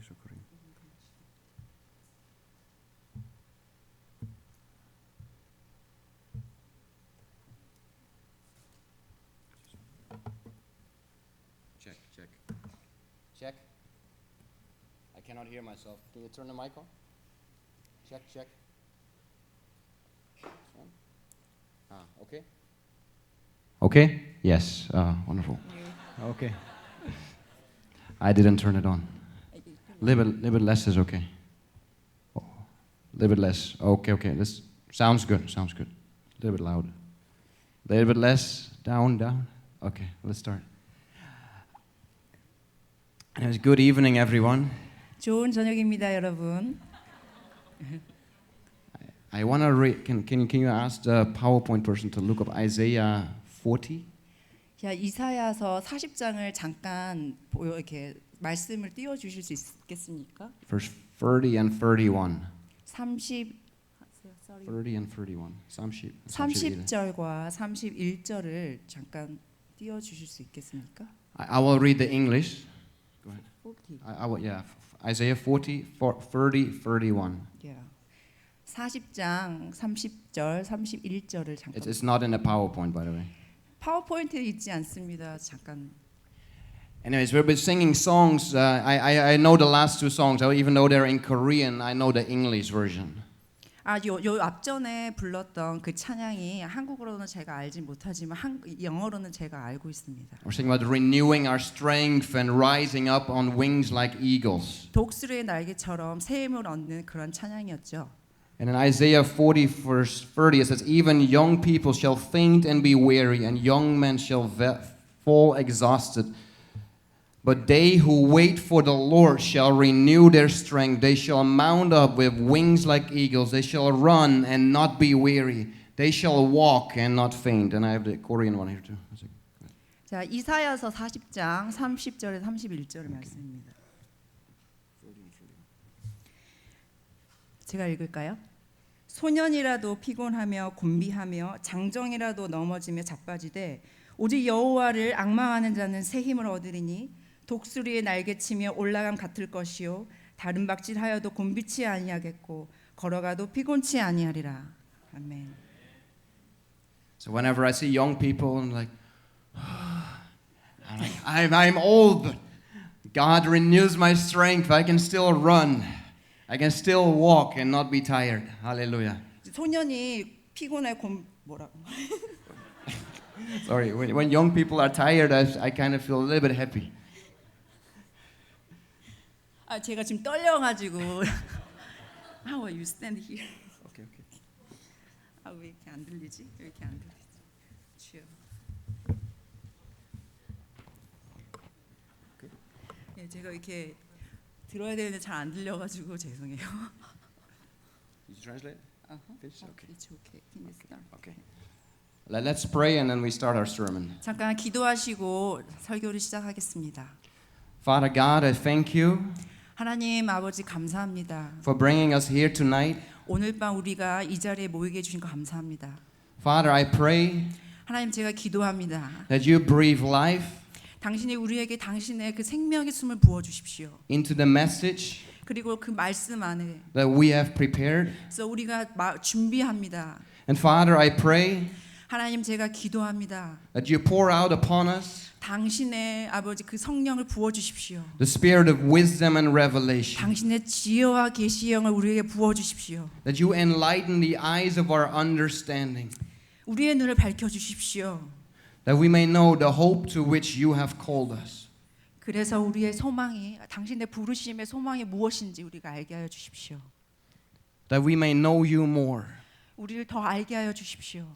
so Korean. Check, check. Check. I cannot hear myself. Can you turn the mic on? Check, check. This one? Okay. Okay? Yes. Wonderful. Okay. I didn't turn it on. Little bit less is okay. A little bit less. Okay. This sounds good. A little bit louder. A little bit less. Down. Okay, let's start. And it was good evening, everyone. 좋은 저녁입니다, 여러분. I want to read. Can you ask the PowerPoint person to look up Isaiah 40? 자, 이사야서 40장을 잠깐 이렇게 말씀을 띄워 주실 수 있겠습니까? Verse 30 and 31. 30 and 31. 30절과 31절을 잠깐 띄워 주실 수 있겠습니까? I will read the English. Go ahead. 40. I will, yeah. Isaiah 40, 30, 31. Yeah. 40장 30절, 31절을 잠깐. It's not in the PowerPoint, by the way. 파워포인트에 있지 않습니다. 잠깐. Anyways, we've been singing songs. I know the last two songs. Even though they're in Korean, I know the English version. 요 앞전에 불렀던 그 찬양이 한국어로는 제가 알지 못하지만 영어로는 제가 알고 있습니다. We're singing about renewing our strength and rising up on wings like eagles. 독수리의 날개처럼 새 힘을 얻는 그런 찬양이었죠. And in Isaiah 40, verse 30, it says, "Even young people shall faint and be weary, and young men shall fall exhausted. But they who wait for the Lord shall renew their strength. They shall mount up with wings like eagles. They shall run and not be weary. They shall walk and not faint." And I have the Korean one here too. 자, 이사야서 40장 30절에 31절 말씀입니다. 제가 읽을까요? 소년이라도 피곤하며 곤비하며 장정이라도 넘어지며 자빠지되 오직 여호와를 앙망하는 자는 새 힘을 얻으리니 독수리의 날개치며 올라감 같을 것이요 다른 박질하여도 곤비치 아니하겠고 걸어가도 피곤치 아니하리라. 아멘. So whenever I see young people, I'm like, I'm old, but God renews my strength. I can still run. I can still walk and not be tired. Hallelujah. 소년이 피곤해 뭐라고? Sorry, when young people are tired, I kind of feel a little bit happy. 제가 지금 떨려가지고. How will you stand here? Okay. 왜 이렇게 안 들리지? 왜 이렇게 안 들리지? 주여. 네, 제가 이렇게 들어야 되는데 잘 안 들려가지고 죄송해요. Did you translate? It's okay. Can you start? Okay. Let's pray and then we start our sermon. 잠깐 기도하시고 설교를 시작하겠습니다. Father God, I thank you 하나님 아버지 감사합니다. for bringing us here tonight. 오늘 밤 우리가 이 자리에 모이게 해주신 거 감사합니다. Father, I pray 하나님 제가 기도합니다. that you breathe life 당신이 우리에게 당신의 그 생명의 숨을 부어 주십시오. into the message 그리고 그 말씀 안에 that we have prepared. 그래서 우리가 준비합니다. And Father, I pray 하나님 제가 기도합니다. that you pour out upon us 당신의 아버지 그 성령을 부어 주십시오. the spirit of wisdom and revelation. 당신의 지혜와 계시의 영을 우리에게 부어 주십시오. That you enlighten the eyes of our understanding. 우리의 눈을 밝혀 주십시오. That we may know the hope to which you have called us. 그래서 우리의 소망이 당신의 부르심의 소망이 무엇인지 우리가 알게 하여 주십시오. That we may know you more. 우리를 더 알게 하여 주십시오.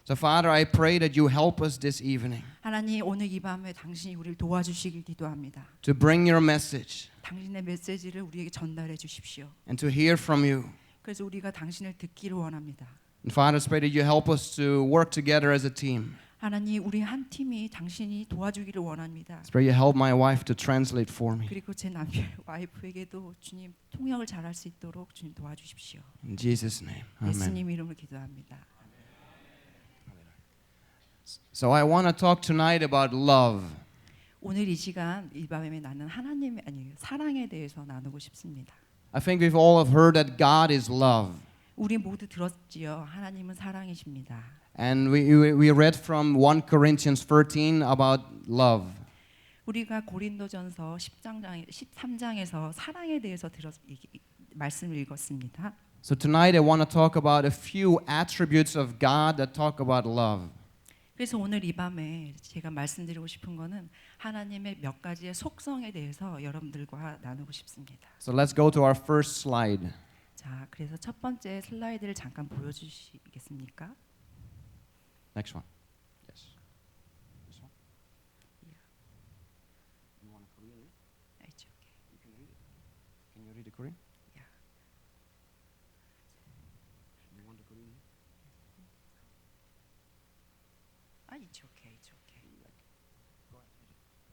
So Father, I pray that you help us this evening 하나님 오늘 이 밤에 당신이 우리를 도와주시길 기도합니다. to bring your message 당신의 메시지를 우리에게 전달해 주십시오. and to hear from you. 그래서 우리가 당신을 듣기를 원합니다. And Father, I pray that you help us to work together as a team. 하나님 우리 한 팀이 당신이 도와주기를 원합니다. I pray you help my wife to translate for me. 그리고 제 남편 와이프에게도 주님 통역을 잘할 수 있도록 주님 도와주십시오. In Jesus' name, amen. 예수님 이름으로 기도합니다. So I want to talk tonight about love. 오늘 이 시간 이 밤에 나는 하나님의 아니 사랑에 대해서 나누고 싶습니다. I think we've all have heard that God is love. 우리 모두 들었지요. 하나님은 사랑이십니다. And we read from 1 Corinthians 13 about love. 우리가 고린도전서 13장에서 사랑에 대해서 말씀을 읽었습니다. So tonight I want to talk about a few attributes of God that talk about love. 그래서 오늘 이 밤에 제가 말씀드리고 싶은 거는 하나님의 몇 가지의 속성에 대해서 여러분들과 나누고 싶습니다. So let's go to our first slide. 자, 그래서 첫 번째 슬라이드를 잠깐 보여주시겠습니까? Next one. Yes. This one. You want a Korean? It's okay. You can read it. Can you read the Korean? Yeah. You want the Korean? It's okay. It's okay. Go ahead.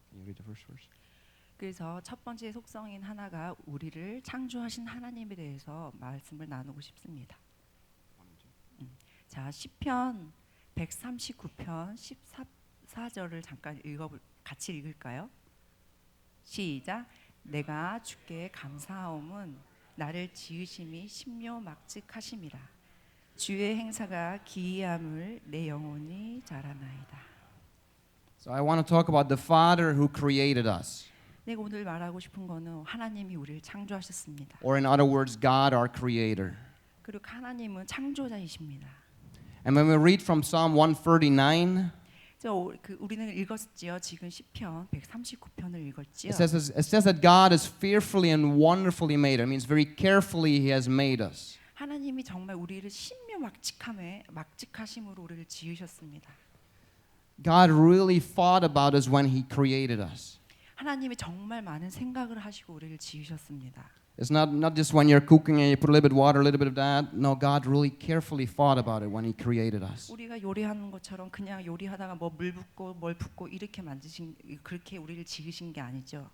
Can you read the first verse? 그래서 첫 번째 속성인 하나가 우리를 창조하신 하나님에 대해서 말씀을 나누고 싶습니다. 자, 시편 139편 14절을 잠깐 같이 읽을까요? 시작. 내가 주께 감사하옴은 나를 지으심이 신묘막측하심이라. 주의 행사가 기이함을 내 영혼이 잘하나이다. So I want to talk about the Father who created us. 내가 오늘 말하고 싶은 거는 하나님이 우리를 창조하셨습니다. Or in other words, God our creator. 그리고 하나님은 창조자이십니다. And when we read from Psalm 139, 우리는 읽었지요. 지금 시편 139편을 읽었지요. it says that God is fearfully and wonderfully made. It means very carefully He has made us. 하나님이 정말 우리를 막직하심으로 우리를 지으셨습니다. God really thought about us when He created us. 하나님이 정말 많은 생각을 하시고 우리를 지으셨습니다. It's not just when you're cooking and you put a little bit of water, a little bit of that. No, God really carefully thought about it when He created us. 우리가 요리하는 것처럼 그냥 요리하다가 뭐 물 붓고 뭘 붓고 이렇게 그렇게 우리를 지으신 게 아니죠.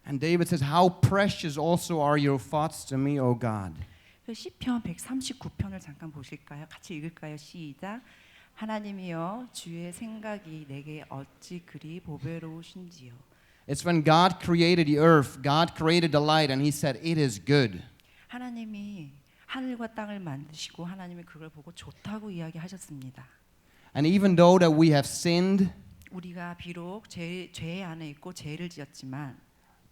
And David says, "How precious also are your thoughts to me, O God." 시편 139편을 잠깐 보실까요? 같이 읽을까요? 시작. 하나님이여 주의 생각이 내게 어찌 그리 보배로우신지요. It's when God created the earth, God created the light, and He said, "It is good." 하나님이 하늘과 땅을 만드시고 하나님이 그걸 보고 좋다고 이야기하셨습니다. And even though that we have sinned, 우리가 비록 죄 안에 있고 죄를 지었지만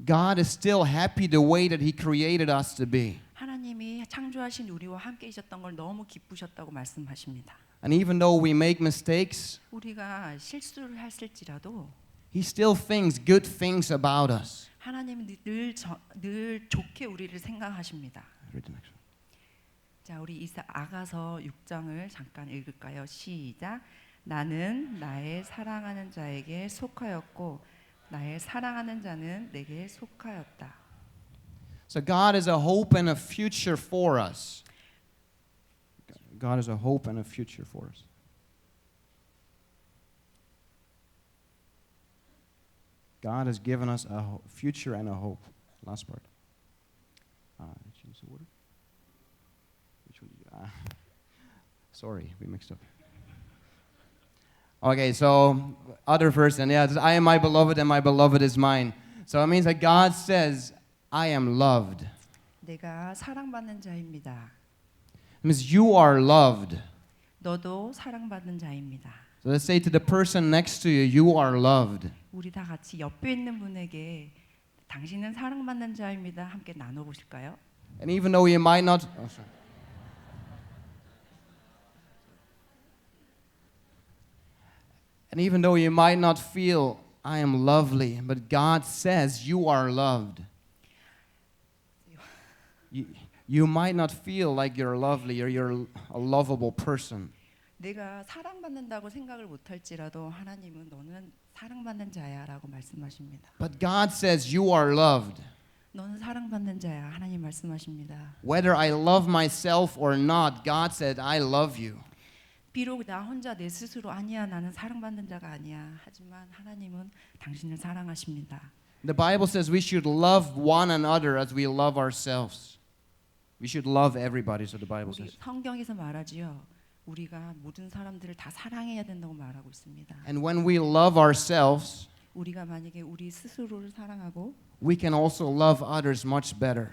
God is still happy the way that He created us to be. 하나님이 창조하신 우리와 함께 있었던 걸 너무 기쁘셨다고 말씀하십니다. And even though we make mistakes, 우리가 실수를 했을지라도 He still thinks good things about us. 하나님은 늘 좋게 우리를 생각하십니다. Read the next one. 자, 우리 아가서 6장을 잠깐 읽을까요? 시작. 나는 나의 사랑하는 자에게 속하였고 나의 사랑하는 자는 내게 속하였다. So God is a hope and a future for us. God is a hope and a future for us. God has given us a future and a hope. Last part. Change the order. Which one did you? Sorry, we mixed up. Okay, so other verse, and yeah, I am my beloved, and my beloved is mine. So it means that God says, "I am loved." 내가 사랑받는 자입니다. It means you are loved. 너도 사랑받는 자입니다. So let's say to the person next to you, you are loved. 우리 다 같이 옆에 있는 분에게 당신은 사랑받는 자입니다. 함께 나눠 보실까요? And even though you might not, and even though you might not feel I am lovely, but God says you are loved. You might not feel like you're lovely or you're a lovable person. 내가 사랑받는다고 생각을 못할지라도 하나님은 너는 사랑받는 자야라고 말씀하십니다. But God says you are loved. 너는 사랑받는 자야. 하나님 말씀하십니다. Whether I love myself or not, God said I love you. 비록 나 혼자 내 스스로 아니야 나는 사랑받는 자가 아니야. 하지만 하나님은 당신을 사랑하십니다. The Bible says we should love one another as we love ourselves. We should love everybody, so the Bible 우리 says. 성경에서 말하지요. 우리가 모든 사람들을 다 사랑해야 된다고 말하고 있습니다. And when we love ourselves, 우리가 만약에 우리 스스로를 사랑하고 we can also love others much better.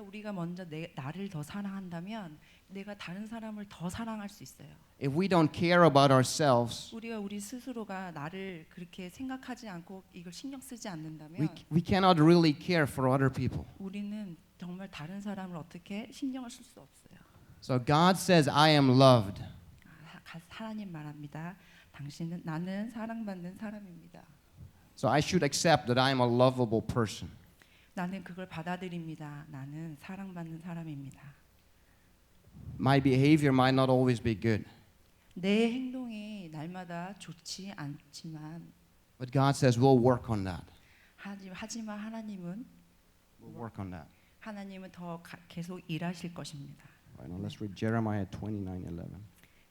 우리가 먼저 나를 더 사랑한다면 내가 다른 사람을 더 사랑할 수 있어요. If we don't care about ourselves, 우리가 우리 스스로가 나를 그렇게 생각하지 않고 이걸 신경 쓰지 않는다면 we cannot really care for other people. 우리는 정말 다른 사람을 어떻게 신경을 쓸 수 없어요. So God says, I am loved. 하나님 말합니다. 당신은 나는 사랑받는 사람입니다. So I should accept that I am a lovable person. 나는 그걸 받아들입니다. 나는 사랑받는 사람입니다. My behavior might not always be good, 내 행동이 날마다 좋지 않지만 but God says we'll work on that. 하지만 We'll work on that. 하나님은 더 계속 일하실 것입니다. Right, now let's read Jeremiah 29:11.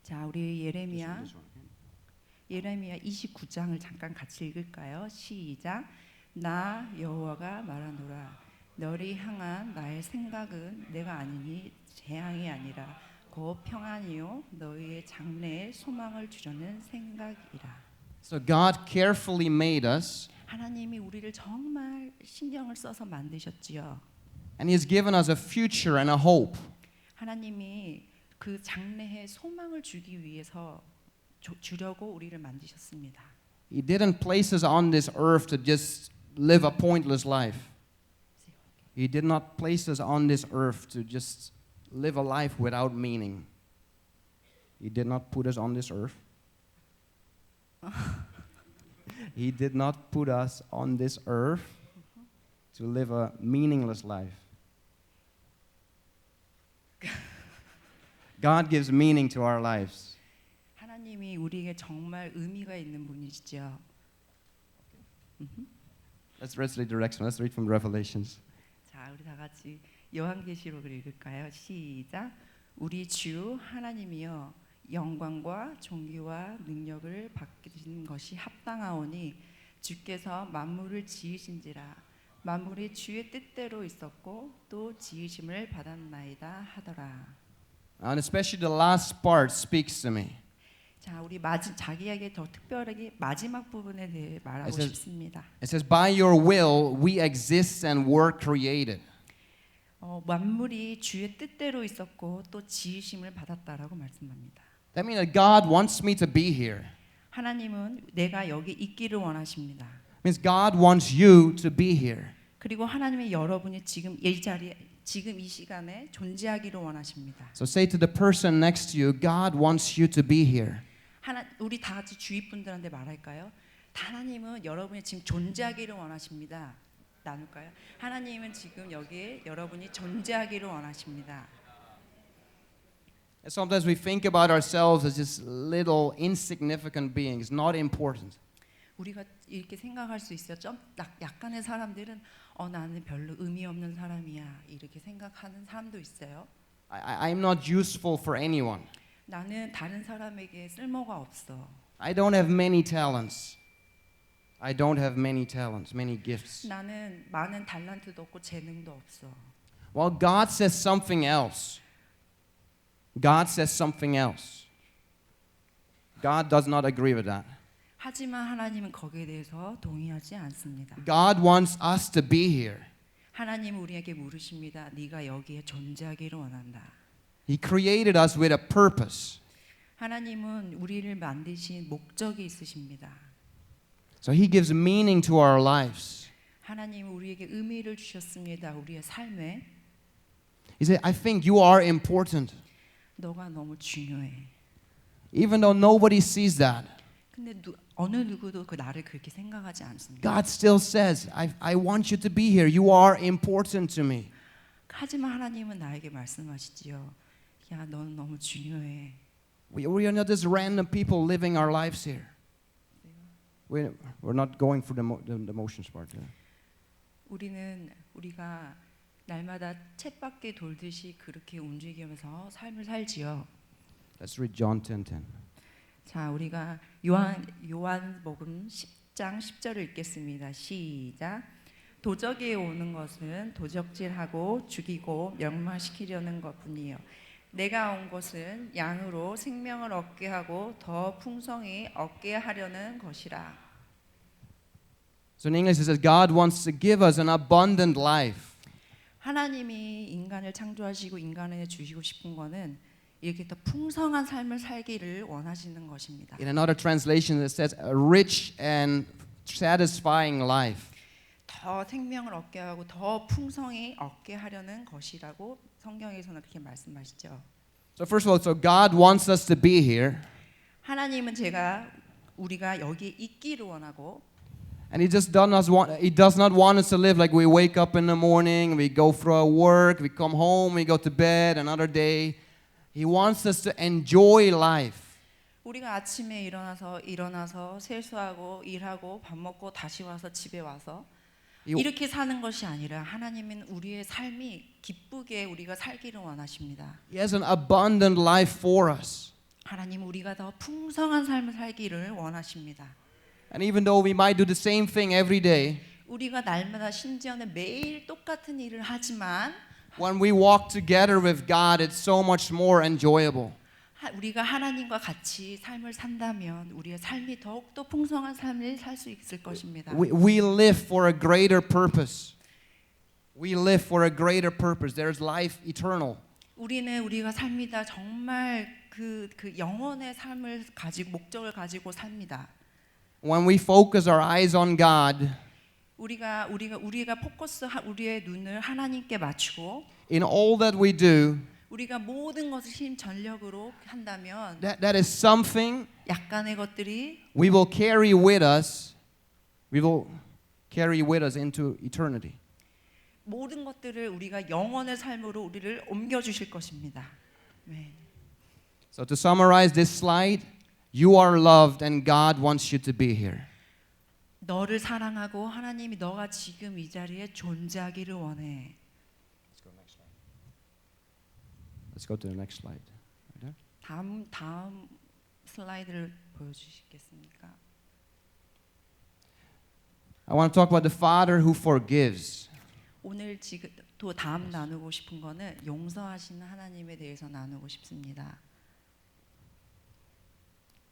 자, 우리 This one, okay? 예레미야 29장을 잠깐 같이 읽을까요? 시작. 나 여호와가 말하노라. 너를 향한 나의 생각은 내가 아니니 재앙이 아니라 곧 평안이요 너희의 장래에 소망을 주려는 생각이라. So God carefully made us, 하나님이 우리를 정말 신경을 써서 만드셨지요. and He has given us a future and a hope. 하나님이 그 장래에 소망을 주기 위해서 주려고 우리를 만드셨습니다. He didn't place us on this earth to just live a pointless life. He did not place us on this earth to just live a life without meaning. He did not put us on this earth. He did not put us on this earth to live a meaningless life. God gives meaning to our lives. 하나님이 우리에게 정말 의미가 있는 분이시죠. Let's read the next one. Let's read from Revelations. 자, 우리 다 같이 요한계시록을 읽을까요? 시작. 우리 주 하나님이여 영광과 존귀와 능력을 받으신 것이 합당하오니 주께서 만물을 지으신지라 만물이 주의 뜻대로 있었고 또 지으심을 받았나이다 하더라. And especially the last part speaks to me. 자, 우리 자기에게 더 특별하게 마지막 부분에 대해 말하고 it says- 싶습니다. It says, by your will we exist and were created. 만물이 주의 뜻대로 있었고 또 지으심을 받았다라고 말씀합니다. That means that God wants me to be here. 하나님은 내가 여기 있기를 원하십니다. It means God wants you to be here. 그리고 하나님의 여러분이 지금 이 자리에 지금 이 시간에 존재하기를 원하십니다. So say to the person next to you, God wants you to be here. 우리 다 같이 주위 분들한테 말할까요? 하나님은 여러분이 지금 존재하기를 원하십니다. 나눌까요? 하나님은 지금 여기에 여러분이 존재하기를 원하십니다. And sometimes we think about ourselves as just little insignificant beings, not important. 우리가 이렇게 생각할 수 있어요. 좀 약간의 사람들은 나는 별로 의미 없는 사람이야 이렇게 생각하는 사람도 있어요. I'm not useful for anyone. 나는 다른 사람에게 쓸모가 없어. I don't have many talents. I don't have many talents, many gifts. 나는 많은 달란트도 없고 재능도 없어. Well, God says something else. God says something else. God does not agree with that. 하지만 하나님은 거기에 대해서 동의하지 않습니다. God wants us to be here. 하나님은 우리에게 물으십니다. 네가 여기에 존재하기를 원한다. He created us with a purpose. 하나님은 우리를 만드신 목적이 있으십니다. So He gives meaning to our lives. 하나님은 우리에게 의미를 주셨습니다. 우리의 삶에 He said, I think you are important. 너가 너무 중요해. Even though nobody sees that, 근데 어느 누구도 그 나를 그렇게 생각하지 않습니다. God still says, I want you to be here. You are important to me. 하지만 하나님은 나에게 말씀하시지요. 야, 너는 너무 중요해. We are not just random people living our lives here. We're not going through the motions part. Yeah. 우리가 날마다 쳇바퀴 돌듯이 그렇게 움직이면서 삶을 살지요. Let's read John 10:10. 자, 우리가 요한복음 10장 10절을 읽겠습니다. 시작. 도적이 오는 것은 도적질하고 죽이고 멸망시키려는 것뿐이요. 내가 온 것은 양으로 생명을 얻게 하고 더 풍성히 얻게 하려는 것이라. So in English it says God wants to give us an abundant life. 하나님이 인간을 창조하시고 인간에 주시고 싶은 거는 이렇게 더 풍성한 삶을 살기를 원하시는 것입니다. In another translation it says a rich and satisfying life. 더 생명을 얻게 하고 더 풍성히 얻게 하려는 것이라고 성경에서는 그렇게 말씀하시죠. So first of all, so God wants us to be here. 하나님은 우리가 여기에 있기를 원하고 And he does not want us to live like we wake up in the morning, we go through our work, we come home, we go to bed another day. He wants us to enjoy life. 우리가 아침에 일어나서 세수하고 일하고 밥 먹고 다시 와서 집에 와서 이렇게 사는 것이 아니라 하나님은 우리의 삶이 기쁘게 우리가 살기를 원하십니다. He has an abundant life for us. 하나님 우리가 더 풍성한 삶을 살기를 원하십니다. And even though we might do the same thing every day, 우리가 날마다 심지어는 매일 똑같은 일을 하지만 when we walk together with God, it's so much more enjoyable. 우리가 하나님과 같이 삶을 산다면 우리의 삶이 더욱더 풍성한 삶을 살 수 있을 것입니다. We live for a greater purpose. We live for a greater purpose. There's life eternal. 우리가 삽니다. 정말 그 영혼의 삶을 가지고 목적을 가지고 삽니다. When we focus our eyes on God, 우리가 우리의 눈을 하나님께 맞추고 in all that we do, 우리가 모든 것을 힘 전력으로 한다면 that is something 약간의 것들이 we will carry with us. We will carry with us into eternity. 모든 것들을 우리가 영원의 삶으로 우리를 옮겨 주실 것입니다. 네. So to summarize this slide, you are loved and God wants you to be here. 너를 사랑하고 하나님이 너가 지금 이 자리에 존재하기를 원해. Let's go to the next slide. Right there. 다음 슬라이드를 보여주시겠습니까? I want to talk about the Father who forgives. 오늘 지금 또 다음 나누고 싶은 거는 용서하시는 하나님에 대해서 나누고 싶습니다.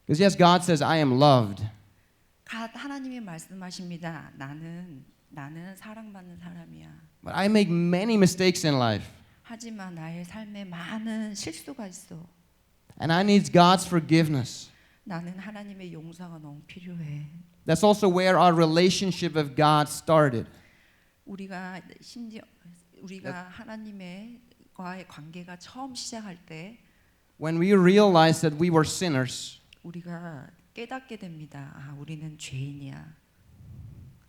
Because yes, God says, I am loved. 하나님이 말씀하십니다. 나는 사랑받는 사람이야. But I make many mistakes in life. 하지만 나의 삶에 많은 실수가 있어. And I need God's forgiveness. 나는 하나님의 용서가 너무 필요해. That's also where our relationship with God started. 우리가 하나님과의 관계가 처음 시작할 때 When we realized that we were sinners, 우리가 깨닫게 됩니다. 우리는 죄인이야.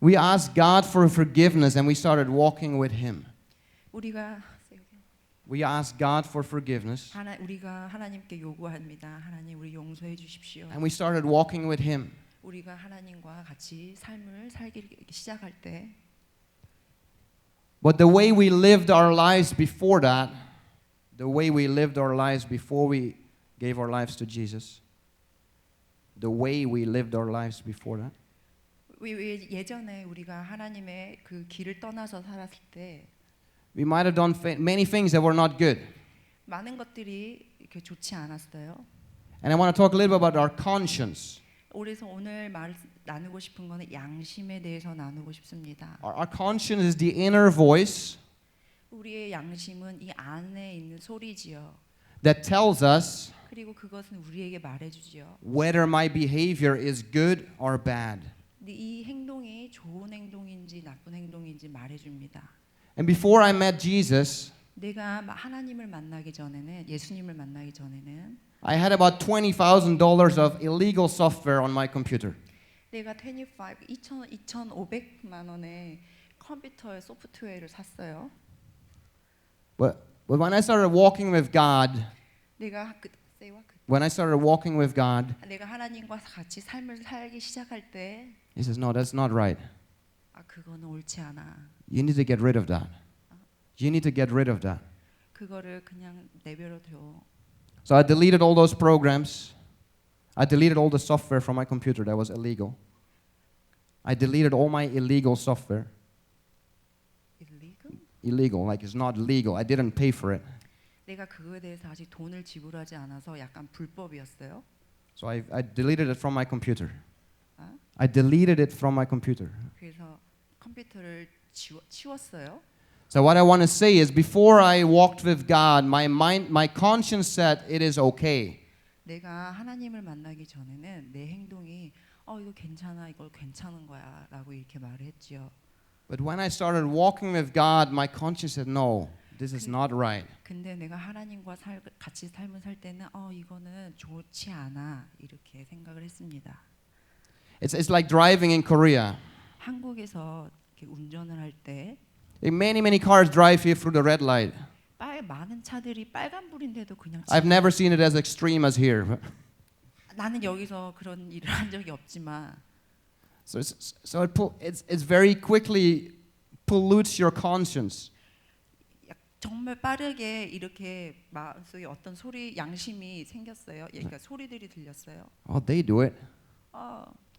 we asked God for forgiveness and we started walking with Him. We asked God for forgiveness 우리가 하나님께 요구합니다. 하나님 우리 용서해 주십시오. and we started walking with Him. 우리가 하나님과 같이 삶을 살기 시작할 때 But the way we lived our lives before that, the way we lived our lives before we gave our lives to Jesus, the way we lived our lives before that, 예전에 우리가 하나님의 그 길을 떠나서 살았을 때 we might have done many things that were not good. 많은 것들이 좋지 않았어요. And I want to talk a little bit about our conscience. 그래서 오늘 나누고 싶은 거는 양심에 대해서 나누고 싶습니다. Our conscience is the inner voice 우리의 양심은 이 안에 있는 소리지요. that tells us 그리고 그것은 우리에게 말해주지요. whether my behavior is good or bad. 이 행동이 좋은 행동인지 나쁜 행동인지 말해줍니다. And before I met Jesus, 내가 하나님을 만나기 전에는 예수님을 만나기 전에는 I had about $20,000 of illegal software on my computer. 내가 2,500만 원의 컴퓨터의 소프트웨어를 샀어요. But when I started walking with God, 내가 하나님과 같이 삶을 살기 시작할 때 He says, no, that's not right. 그거는 옳지 않아. You need to get rid of that. You need to get rid of that. 그거를 그냥 내버려 둬. So I deleted all those programs. I deleted all the software from my computer that was illegal. I deleted all my illegal software. Illegal, like it's not legal. I didn't pay for it. 내가 그거에 대해서 아직 돈을 지불하지 않아서 약간 불법이었어요. So I deleted it from my computer. I deleted it from my computer. 그래서 컴퓨터를 치웠어요. So what I want to say is before I walked with God, my conscience said it is okay. 내가 하나님을 만나기 전에는 내 행동이 이거 괜찮아, 이거 괜찮은 거야라고 이렇게 말을 했지요. But when I started walking with God, my conscience said no, this is not right. 근데 내가 하나님과 같이 삶을 살 때는 이거는 좋지 않아 이렇게 생각을 했습니다. It's like driving in Korea. 한국에서 이렇게 운전을 할 때 Many cars drive here through the red light. 많은 차들이 빨간불인데도 그냥 I've never seen it as extreme as here. 나는 여기서 그런 일을 한 적이 없지만 So it's very quickly pollutes your conscience. 정말 빠르게 이렇게 마음속에 어떤 양심이 생겼어요. 그러니까 소리들이 들렸어요. Oh, they do it.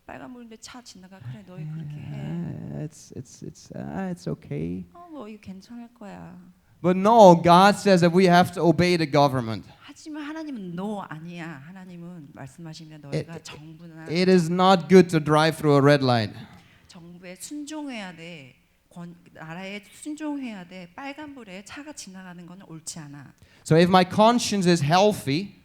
빨간불인데 차 지나가 그래 너희 그렇게 해. It's okay. 뭐 이거 괜찮을 거야. But no, God says that we have to obey the government. 하지만 하나님은 no 아니야. 하나님은 말씀하시면 너희가 정부나 It is not good to drive through a red light. 정부에 순종해야 돼. 나라에 순종해야 돼. 빨간불에 차가 지나가는 건 옳지 않아. So if my conscience is healthy,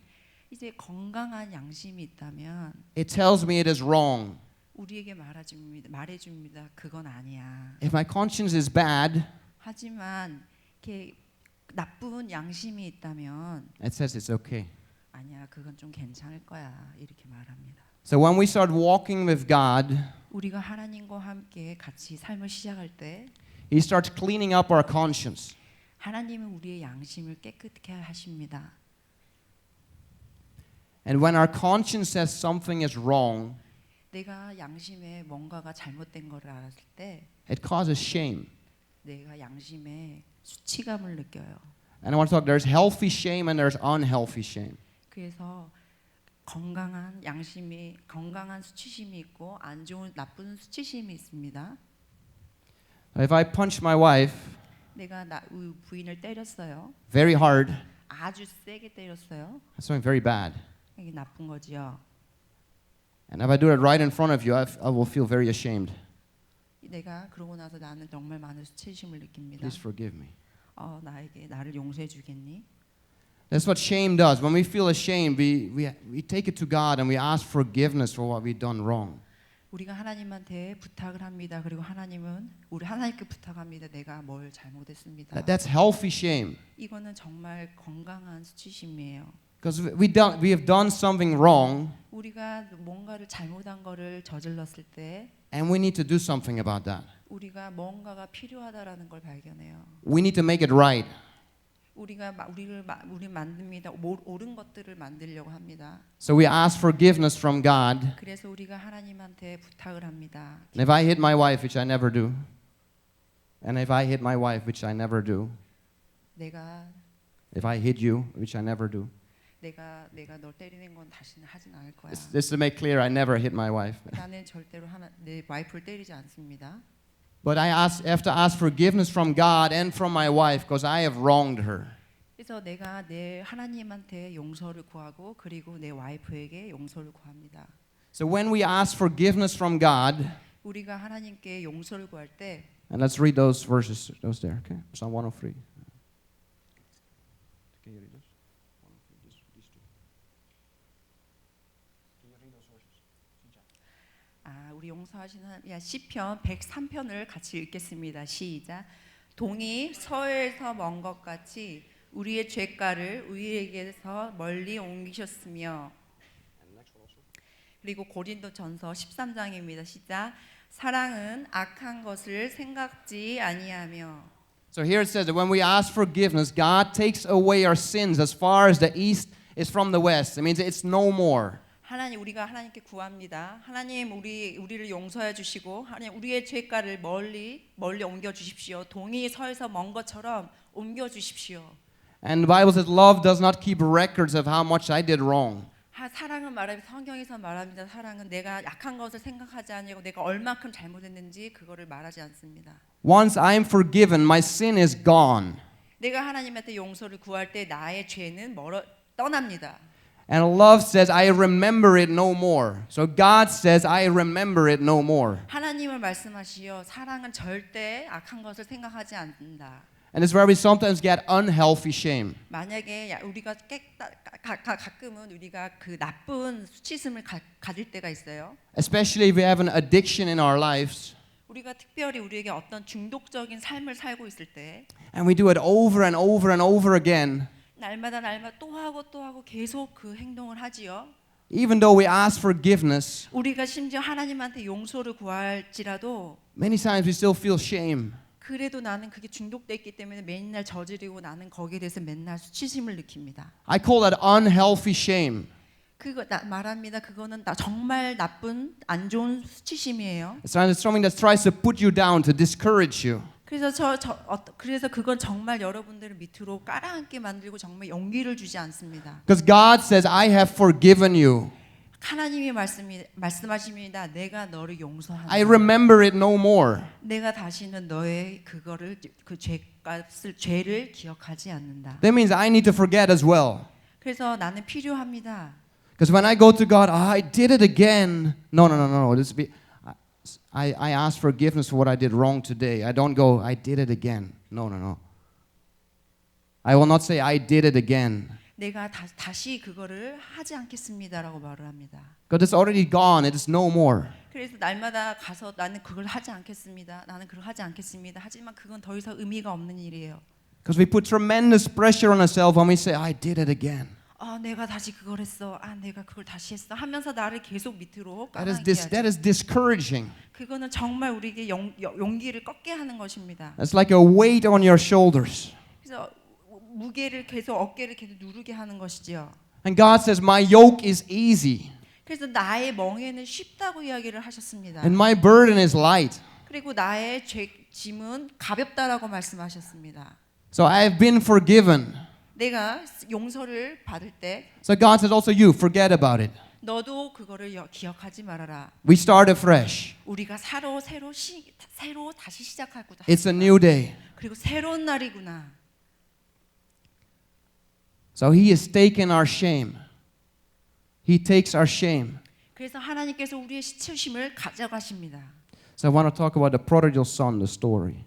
이제 건강한 양심이 있다면 it tells me it is wrong. 우리에게 말해줍니다. 그건 아니야. If my conscience is bad, 하지만 이렇게 나쁜 양심이 있다면 it says it's okay. 아니야. 그건 좀 괜찮을 거야. 이렇게 말합니다. So when we start walking with God, 우리가 하나님과 함께 같이 삶을 시작할 때 He starts cleaning up our conscience. 하나님은 우리의 양심을 깨끗게 하십니다. And when our conscience says something is wrong, 내가 양심에 뭔가가 잘못된 것을 알았을 때 it causes shame. 내가 양심에 수치감을 느껴요. And I want to talk, there's healthy shame and there's unhealthy shame. 그래서 건강한 양심이 건강한 수치심이 있고 안 좋은 나쁜 수치심이 있습니다. If I punch my wife 내가 부인을 때렸어요. very hard, 아주 세게 때렸어요. that's something very bad. 이게 나쁜 거지요. And if I do it right in front of you, I will feel very ashamed. 내가 그러고 나서 나는 정말 많은 수치심을 느낍니다. Please forgive me. 나를 용서해 주겠니? That's what shame does. When we feel ashamed, we take it to God and we ask forgiveness for what we've done wrong. 우리가 하나님한테 부탁을 합니다. 그리고 하나님은 우리 하나님께 부탁합니다. 내가 뭘 잘못했습니다. That's healthy shame. 이거는 정말 건강한 수치심이에요. Because we have done something wrong 우리가 뭔가를 잘못한 거를 저질렀을 때 and we need to do something about that. 우리가 뭔가가 필요하다라는 걸 발견해요. We need to make it right. 우리 만듭니다. 옳은 것들을 만들려고 합니다. So we ask forgiveness from God. 그래서 우리가 하나님한테 부탁을 합니다. And if I hit my wife, which I never do, and if I hit my wife, which I never do, if I hit you, which I never do, 내가 널 때리는 건 다시는 하진 않을 거야. Just to make clear, I never hit my wife. 나는 절대로 내 와이프를 때리지 않습니다. But I have to ask forgiveness from God and from my wife because I have wronged her. 그래서 내가 내 하나님한테 용서를 구하고 그리고 내 와이프에게 용서를 구합니다. So when we ask forgiveness from God, 우리가 하나님께 용서를 구할 때, and let's read those verses, those there, okay? Psalm 103. Can you read those? 103, these two. Can you read those verses? 우리 용서하시는 하나님, 시편 103편을 같이 읽겠습니다. 시작. 동이 서에서 먼 것 같이 우리의 죄가를 우리에게서 멀리 옮기셨으며. 그리고 고린도전서 13장입니다. 시작. 사랑은 악한 것을 생각지 아니하며. So here it says that when we ask forgiveness, God takes away our sins as far as the east is from the west. It means it's no more. 우리가 하나님께 구합니다. 하나님 우리를 용서해 주시고 하나님 우리의 죄가를 멀리 옮겨 주십시오. 동이 서에서 먼 것처럼 옮겨 주십시오. And the Bible says love does not keep records of how much I did wrong. 사랑은 성경에서 말합니다. 사랑은 내가 약한 것을 생각하지 아니하고 내가 얼마큼 잘못했는지 그거를 말하지 않습니다. Once I am forgiven, my sin is gone. 내가 하나님한테 용서를 구할 때 나의 죄는 떠납니다. And love says, I remember it no more. So God says, I remember it no more. 하나님을 말씀하시어 사랑은 절대 악한 것을 생각하지 않는다. And it's where we sometimes get unhealthy shame. 만약에 우리가 가끔은 우리가 그 나쁜 수치심을 가질 때가 있어요. Especially if we have an addiction in our lives. 우리가 특별히 우리에게 어떤 중독적인 삶을 살고 있을 때 And we do it over and over and over again. 날마다 또 하고 계속 그 행동을 하지요. Even though we ask forgiveness, 우리가 심지어 하나님한테 용서를 구할지라도 many times we still feel shame. 그래도 나는 그게 중독돼 있기 때문에 맨날 저지르고 나는 거기에 대해서 맨날 수치심을 느낍니다. I call that unhealthy shame. 그거 말합니다. 그거는 정말 나쁜 안 좋은 수치심이에요. It's something that tries to put you down, to discourage you. 그래서 그래서 그건 정말 여러분들을 밑으로 깔아앉게 만들고 정말 용기를 주지 않습니다. Because God says, I have forgiven you. 하나님이 말씀하십니다. 내가 너를 용서한다. I remember it no more. 내가 다시는 너의 그거를 그 죄를 기억하지 않는다. That means I need to forget as well. 그래서 나는 필요합니다. Because when I go to God, I did it again. No. I ask forgiveness for what I did wrong today. I don't go, I did it again. No. I will not say I did it again. 내가 다시 그거를 하지 않겠습니다라고 말을 합니다. Because it's already gone. It is no more. 그래서 날마다 가서 나는 그걸 하지 않겠습니다. 나는 그걸 하지 않겠습니다. 하지만 그건 더 이상 의미가 없는 일이에요. Because we put tremendous pressure on ourselves when we say, I did it again. 내가 다시 그걸 했어. 내가 그걸 다시 했어. 하면서 나를 계속 밑으로 That 깔아앉게 is discouraging. 그거는 정말 우리에게 용기를 꺾게 하는 것입니다. It's like a weight on your shoulders. 그래서 무게를 계속 어깨를 계속 누르게 하는 것이지요. And God says, my yoke is easy. 그래서 나의 멍에는 쉽다고 이야기를 하셨습니다. And my burden is light. 그리고 나의 짐은 가볍다라고 말씀하셨습니다. So I have been forgiven. 내가 용서를 받을 때 So God says also you, forget about it. 너도 그거를 기억하지 말아라. We start afresh. 우리가 새로 다시 시작하고 It's a new day. 그리고 새로운 날이구나. So He has taken our shame. He takes our shame. 그래서 하나님께서 우리의 수치심을 가져가십니다. So I want to talk about the prodigal son, the story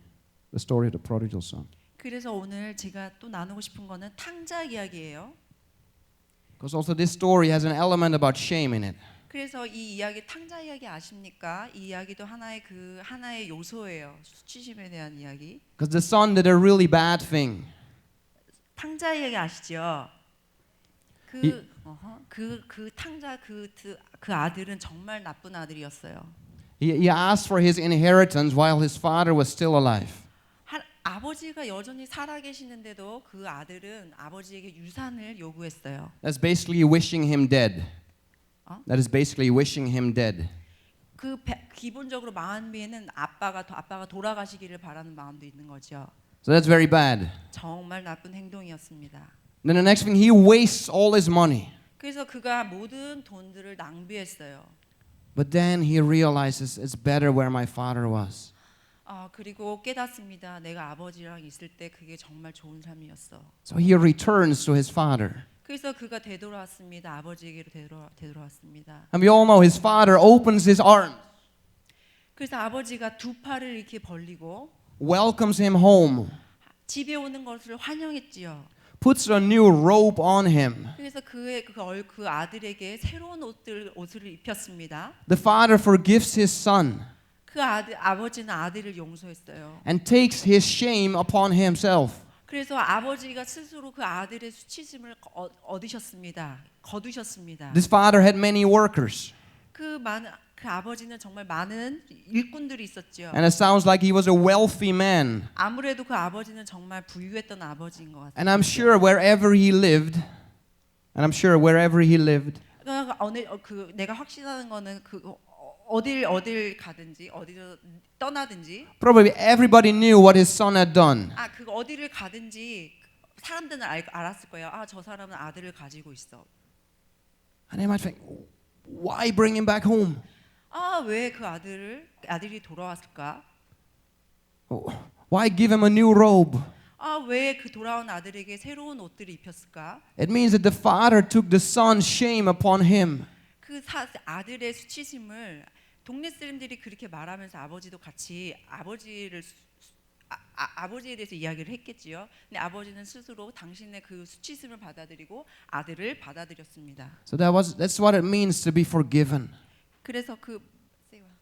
of the prodigal son. 그래서 오늘 제가 또 나누고 싶은 거는 탕자 이야기예요. Because also this story has an element about shame in it. 그래서 이 이야기 탕자 이야기 아십니까? 이 이야기도 하나의 요소예요. 수치심에 대한 이야기. Because the son did a really bad thing. 탕자 이야기 아시죠? 그 탕자 그 아들은 정말 나쁜 아들이었어요. He asked for his inheritance while his father was still alive. 아버지가 여전히 살아 계시는데도 그 아들은 아버지에게 유산을 요구했어요. That's basically wishing him dead. That is basically wishing him dead. 기본적으로 마음에는 아빠가 돌아가시기를 바라는 마음도 있는 거죠. So that's very bad. 정말 나쁜 행동이었습니다. Then the next thing, he wastes all his money. 그래서 그가 모든 돈들을 낭비했어요. But then he realizes it's better where my father was. 그리고 깨닫습니다. 내가 아버지랑 있을 때 그게 정말 좋은 삶이었어. So he returns to his father. 그래서 그가 되돌아왔습니다. 아버지에게로 되돌아왔습니다. And we all know his father opens his arms, 그래서 아버지가 두 팔을 이렇게 벌리고 welcomes him home, 집에 오는 것을 환영했지요. puts a new robe on him. 그래서 그 아들에게 새로운 옷을 입혔습니다. The father forgives his son 아버지는 아들을 용서했어요. and takes his shame upon himself. 그래서 아버지가 스스로 그 아들의 수치심을 거두셨습니다. This father had many workers, 그 아버지는 정말 많은 일꾼들이 있었죠. and it sounds like he was a wealthy man. 아무래도 그 아버지는 정말 부유했던 아버지인 것 같아요. And I'm sure wherever he lived, 내가 확신하는 거는 어딜 가든지 어디로 떠나든지 probably everybody knew what his son had done. 그 어디를 가든지 사람들은 알았을 거예요. 저 사람은 아들을 가지고 있어. And they might think, why bring him back home? 왜 그 아들이 돌아왔을까? Why give him a new robe? 왜 그 돌아온 아들에게 새로운 옷들을 입혔을까? It means that the father took the son's shame upon him. 그 아들의 수치심을 동네 사람들이 그렇게 말하면서 아버지도 같이 아버지에 대해서 이야기를 했겠지요. 근데 아버지는 스스로 당신의 그 수치심을 받아들이고 아들을 받아들였습니다. So that's what it means to be forgiven. 그래서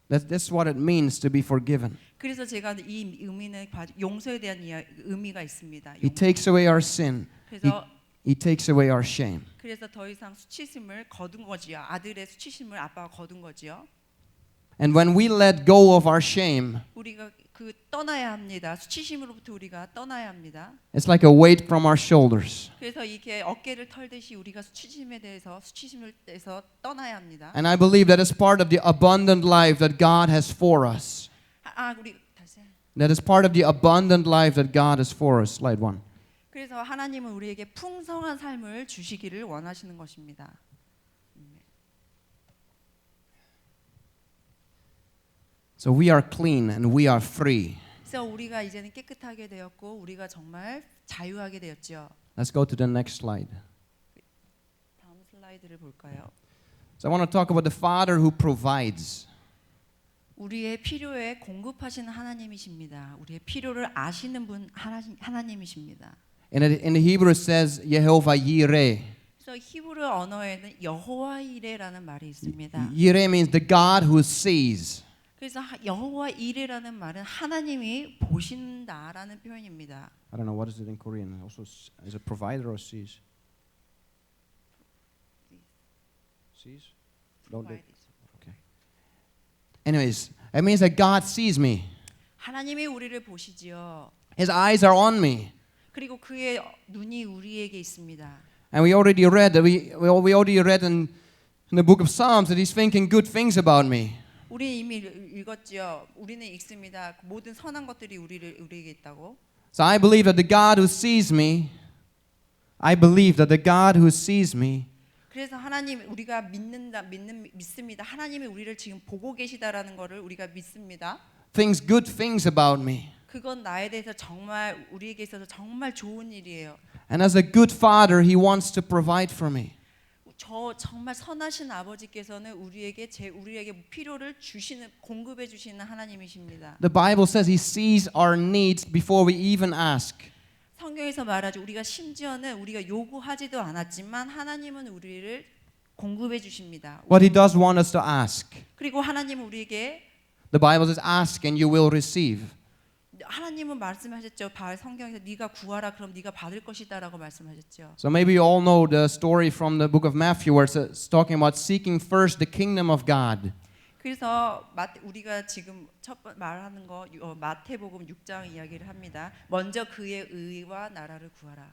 That's what it means to be forgiven. 그래서 제가 이 의미는 용서에 대한 의미가 있습니다. He takes away our sin. 그래서 He takes away our shame. 그래서 더 이상 수치심을 거둔 거지요. 아들의 수치심을 아빠가 거둔 거지요. And when we let go of our shame, 우리가 그 떠나야 합니다. 수치심으로부터 우리가 떠나야 합니다. it's like a weight from our shoulders. 그래서 이게 어깨를 털듯이 우리가 수치심을 대해서 떠나야 합니다. And I believe that is part of the abundant life that God has for us. 우리 다시. That is part of the abundant life that God has for us. Slide 1. 그래서 하나님은 우리에게 풍성한 삶을 주시기를 원하시는 것입니다. So we are clean and we are free. 그래서 우리가 이제는 깨끗하게 되었고 우리가 정말 자유하게 되었죠. Let's go to the next slide. 다음 슬라이드를 볼까요? So I want to talk about the Father who provides. 우리의 필요에 공급하시는 하나님이십니다. 우리의 필요를 아시는 분 하나님이십니다. In the Hebrew it says Yehovah Yireh. 그래서 히브리 언어에는 여호와 이레라는 말이 있습니다. Yireh means the God who sees. 그래서 여호와 이레라는 말은 하나님이 보신다라는 표현입니다. I don't know what is it in Korean. Also, is it provider or sees? Sees? Okay. Anyways, it means that God sees me. 하나님이 우리를 보시지요. His eyes are on me. 그리고 그의 눈이 우리에게 있습니다. And we already read that we already read in the book of Psalms that He's thinking good things about me. 우리 이미 읽었지요. 우리는 읽습니다. 모든 선한 것들이 우리에게 있다고. So I believe that the God who sees me, I believe that the God who sees me. 그래서 하나님 우리가 믿습니다. 하나님이 우리를 지금 보고 계시다라는 것을 우리가 믿습니다. Thinks good things about me. 그건 나에 대해서 정말 우리에게 있어서 정말 좋은 일이에요. And as a good father, He wants to provide for me. 정말 선하신 아버지께서는 우리에게 필요를 공급해 주시는 하나님이십니다. The Bible says He sees our needs before we even ask. 성경에서 말하죠. 우리가 심지어는 우리가 요구하지도 않았지만 하나님은 우리를 공급해 주십니다. What He does want us to ask. 그리고 하나님은 우리에게 The Bible says, "Ask and you will receive." 하나님은 말씀하셨죠. 성경에서 네가 구하라 그럼 네가 받을 것이다라고 말씀하셨죠. So maybe you all know the story from the book of Matthew where it's talking about seeking first the kingdom of God. 그래서 우리가 지금 말하는 거 마태복음 6장 이야기를 합니다. 먼저 그의 의와 나라를 구하라.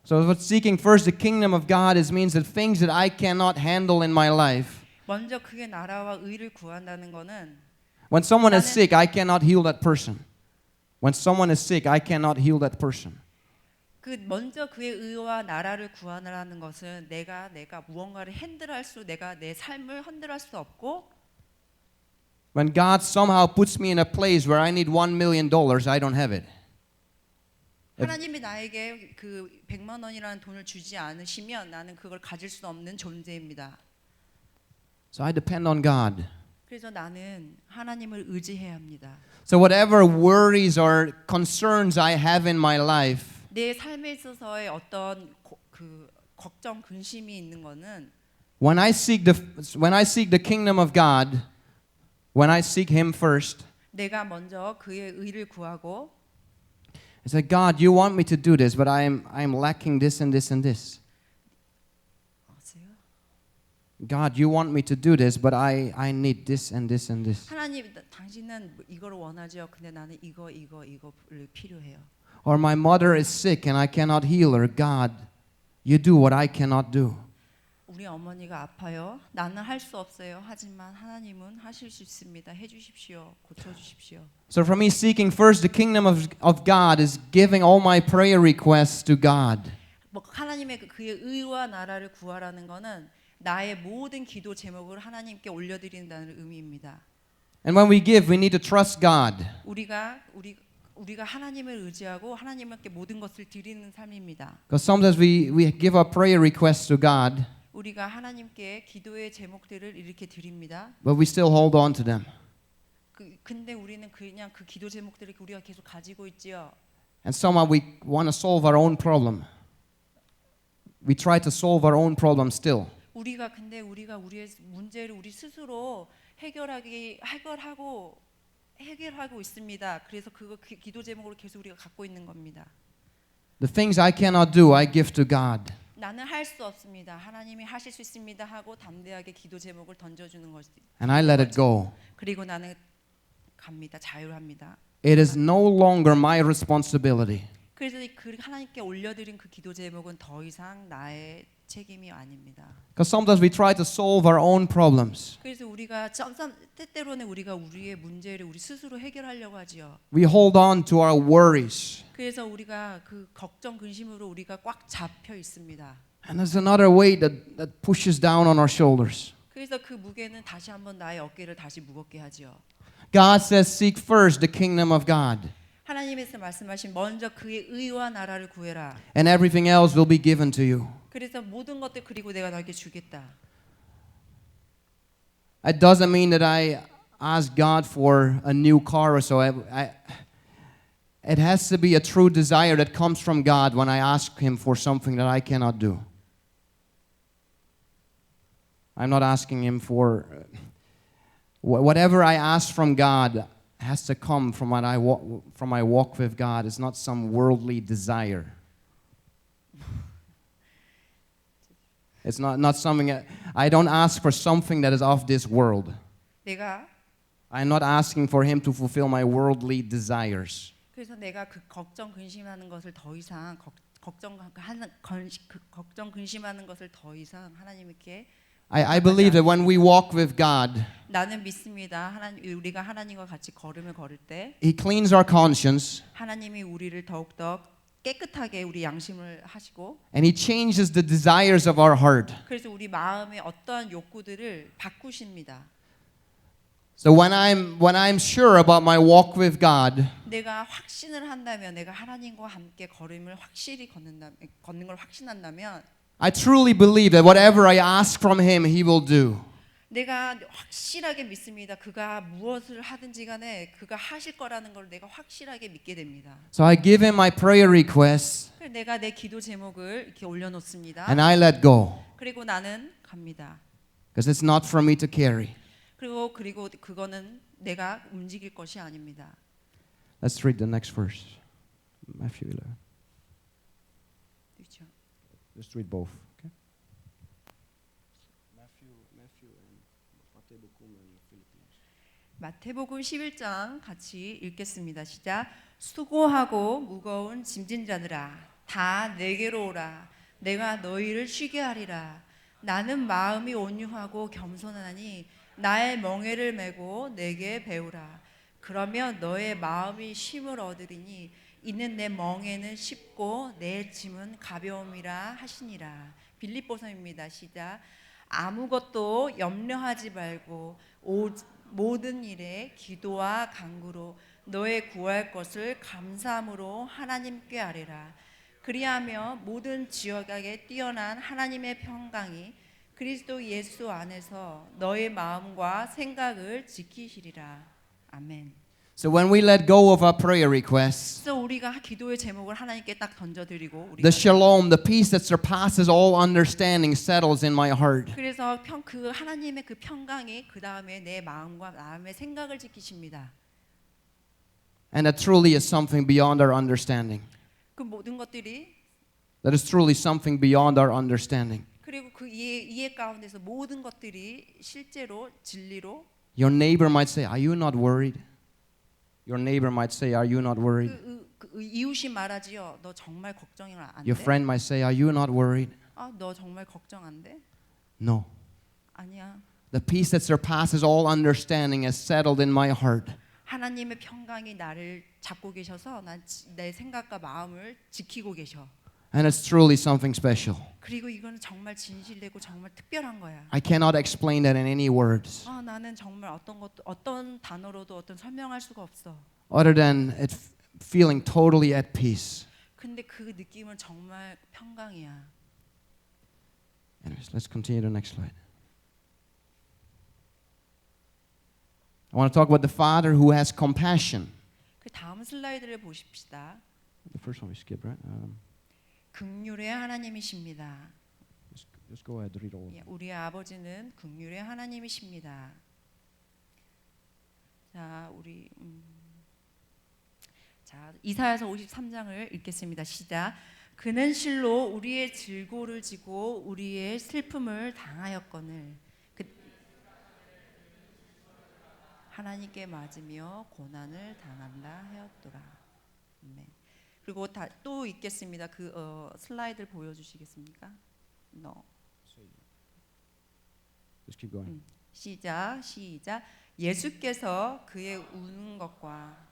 So what seeking first the kingdom of God means that things that I cannot handle in my life. 먼저 그의 나라와 의를 구한다는 거는 When someone is sick, I cannot heal that person. When someone is sick, I cannot heal that person. 먼저 그의 의와 나라를 구하라는 것은 내가 무언가를 내가 내 삶을 핸들할 수 없고 When God somehow puts me in a place where I need $1 million, I don't have it. 하나님이 나에게 그 100만 원이라는 돈을 주지 않으시면 나는 그걸 가질 수 없는 존재입니다. So I depend on God. 그래서 나는 하나님을 의지해야 합니다. So whatever worries or concerns I have in my life, 내 삶에 있어서의 어떤 걱정, 근심이 있는 거는 when I seek the kingdom of God, when I seek Him first, 내가 먼저 그의 의를 구하고 it's like, God, you want me to do this, but I'm lacking this and this and this. God, you want me to do this, but I need this and this and this. 하나님, 당신은 이거를 원하죠. 근데 나는 이거를 필요해요. Or my mother is sick and I cannot heal her. God, you do what I cannot do. 우리 어머니가 아파요. 나는 할 수 없어요. 하지만 하나님은 하실 수 있습니다. 해주십시오. 고쳐주십시오. So for me, seeking first the kingdom of God is giving all my prayer requests to God. 하나님의 그의 의와 나라를 구하라는 거는 나의 모든 기도 제목을 하나님께 올려드린다는 의미입니다. And when we give, we need to trust God. 우리가 하나님을 의지하고 하나님께 모든 것을 드리는 삶입니다. Because sometimes we give our prayer requests to God, 우리가 하나님께 기도의 제목들을 이렇게 드립니다. but we still hold on to them. 근데 우리는 그냥 그 기도 제목들을 우리가 계속 가지고 있지요. And somehow we want to solve our own problem. We try to solve our own problem still. 근데 우리가 우리의 문제를 우리 스스로 해결하고 있습니다. 그래서 그거 기도 제목으로 계속 우리가 갖고 있는 겁니다. The things I cannot do, I give to God. 나는 할 수 없습니다. 하나님이 하실 수 있습니다 하고 담대하게 기도 제목을 던져주는 것이. And I let it go. 그리고 나는 갑니다. 자유합니다. It is no longer my responsibility. 그래서 그 하나님께 올려드린 그 기도 제목은 더 이상 나의 책임이 아닙니다. Because sometimes we try to solve our own problems. 그래서 우리가 때때로는 우리가 우리의 문제를 우리 스스로 해결하려고 하지요. We hold on to our worries. 그래서 우리가 그 걱정 근심으로 우리가 꽉 잡혀 있습니다. And there's another weight that pushes down on our shoulders. 그래서 그 무게는 다시 한번 나의 어깨를 다시 무겁게 하지요. God says, seek first the kingdom of God. 하나님께서 말씀하신 먼저 그의 의와 나라를 구해라. And everything else will be given to you. 그래서 모든 것들 그리고 내가 너에게 주겠다. It doesn't mean that I ask God for a new car or so. It has to be a true desire that comes from God when I ask Him for something that I cannot do. I'm not asking Him for whatever I ask from God has to come from my walk with God. It's not some worldly desire. It's not something. I don't ask for something that is of this world. I'm not asking for Him to fulfill my worldly desires. 그래서 내가 그 걱정 근심하는 것을 더 이상 걱정 근심하는 것을 더 이상 하나님께 I believe that when we walk with God, 나는 믿습니다. 우리가 하나님과 같이 걸음을 걸을 때 He cleans our conscience 하나님이 우리를 더욱더 깨끗하게 우리 양심을 하시고 and He changes the desires of our heart. 그래서 우리 마음의 어떠한 욕구들을 바꾸십니다. So when I'm sure about my walk with God, 내가 확신을 한다면 내가 하나님과 함께 걸음을 확실히 걷는 걸 확신한다면 I truly believe that whatever I ask from Him, He will do. 내가 확실하게 믿습니다. 그가 무엇을 하든지 간에 그가 하실 거라는 걸 내가 확실하게 믿게 됩니다. So I give Him my prayer requests 내가 내 기도 제목을 이렇게 올려놓습니다. and I let go. 그리고 나는 갑니다. Because it's not for me to carry. 그리고 그거는 내가 움직일 것이 아닙니다. Let's read the next verse. Matthew 11. 그렇죠. Let's read both. Okay? 마태복음 11장 같이 읽겠습니다. 시작. 수고하고 무거운 짐진 자들아 다 내게로 오라. 내가 너희를 쉬게 하리라. 나는 마음이 온유하고 겸손하니 나의 멍에를 메고 내게 배우라. 그러면 너의 마음이 쉼을 얻으리니 이는 내 멍에는 쉽고 내 짐은 가벼움이라 하시니라. 빌립보서입니다. 시작. 아무것도 염려하지 말고 모든 일에 기도와 간구로 너의 구할 것을 감사함으로 하나님께 아뢰라. 그리하며 모든 지역에 뛰어난 하나님의 평강이 그리스도 예수 안에서 너의 마음과 생각을 지키시리라. 아멘. So when we let go of our prayer requests, 그래서 우리가 기도의 제목을 하나님께 딱 던져드리고 the shalom, the peace that surpasses all understanding settles in my heart. 그래서 그 하나님의 그 평강이 그 다음에 내 마음과 마음의 생각을 지키십니다. And that truly is something beyond our understanding. 그 모든 것들이 That is truly something beyond our understanding. 그리고 그 이해 가운데서 모든 것들이 실제로 진리로 Your neighbor might say, "Are you not worried?" Your neighbor might say, "Are you not worried?" 그 이웃이 말하지요. 너 정말 걱정이 안 돼? Your friend might say, "Are you not worried?" 너 정말 걱정 안 돼? No. 아니야. The peace that surpasses all understanding is settled in my heart. 하나님의 평강이 나를 잡고 계셔서 내 생각과 마음을 지키고 계셔. And it's truly something special. 그리고 이거는 정말 진실되고 정말 특별한 거야. I cannot explain that in any words. 나는 정말 어떤 단어로도 설명할 수가 없어. Other than feeling totally at peace. 근데 그 느낌은 정말 평강이야. Anyways, let's continue the next slide. I want to talk about the Father who has compassion. 그 다음 슬라이드를 보십시다. The first one we skipped, right? 긍휼의 하나님이십니다. Just go ahead, read all. 예, 우리의 아버지는 긍휼의 하나님이십니다. 자, 자, 이사야서 53장을 읽겠습니다. 시작. 그는 실로 우리의 질고를 지고 우리의 슬픔을 당하였거늘 하나님께 맞으며 고난을 당한다 하였더라. 네. 그리고 또 읽겠습니다. 슬라이드를 보여주시겠습니까? No. Just keep going. 시작. 예수께서 그의 우는 것과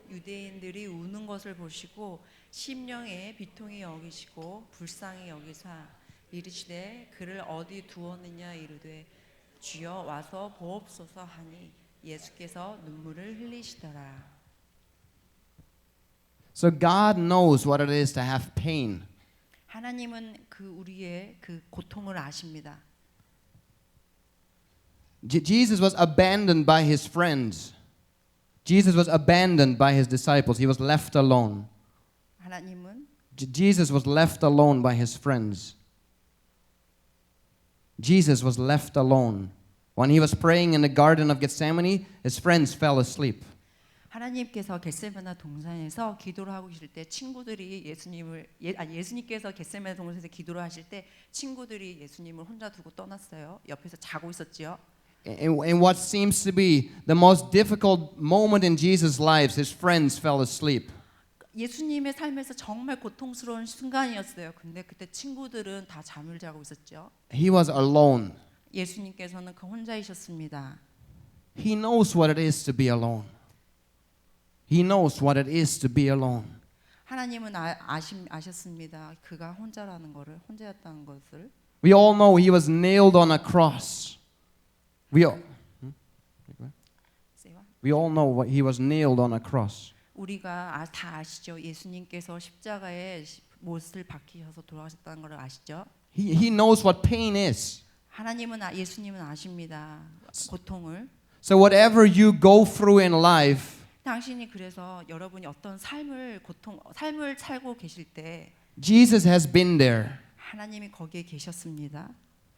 유대인들이 우는 것을 보시고 심령에 비통히 여기시고 불쌍히 여기사 이르시되 그를 어디 두었느냐 이르되 주여 와서 보옵소서 하니 예수께서 눈물을 흘리시더라. So God knows what it is to have pain. 하나님은 우리의 그 고통을 아십니다. Jesus was abandoned by his friends. Jesus was abandoned by his disciples. He was left alone. 하나님은 Jesus was left alone by his friends. Jesus was left alone. When he was praying in the Garden of Gethsemane, his friends fell asleep. 하나님께서 겟세마네 동산에서 기도를 하고 계실 때 친구들이 예수님께서 겟세마네 동산에서 기도를 하실 때 친구들이 예수님을 혼자 두고 떠났어요. 옆에서 자고 있었지요. In what seems to be the most difficult moment in Jesus' lives, his friends fell asleep. 예수님의 삶에서 정말 고통스러운 순간이었어요. 근데 그때 친구들은 다 잠을 자고 있었죠. He was alone. 예수님께서는 혼자이셨습니다. He knows what it is to be alone. He knows what it is to be alone. 하나님은 아셨습니다. 그가 혼자였다는 것을. We all know he was nailed on a cross. We all know what he was nailed on a cross. 우리가 다 아시죠. 예수님께서 십자가에 못을 박히셔서 돌아가셨다는 걸 아시죠? He knows what pain is. 예수님은 아십니다. 고통을. So whatever you go through in life, 당신이 그래서 여러분이 어떤 삶을 살고 계실 때 Jesus has been there. 하나님이 거기에 계셨습니다.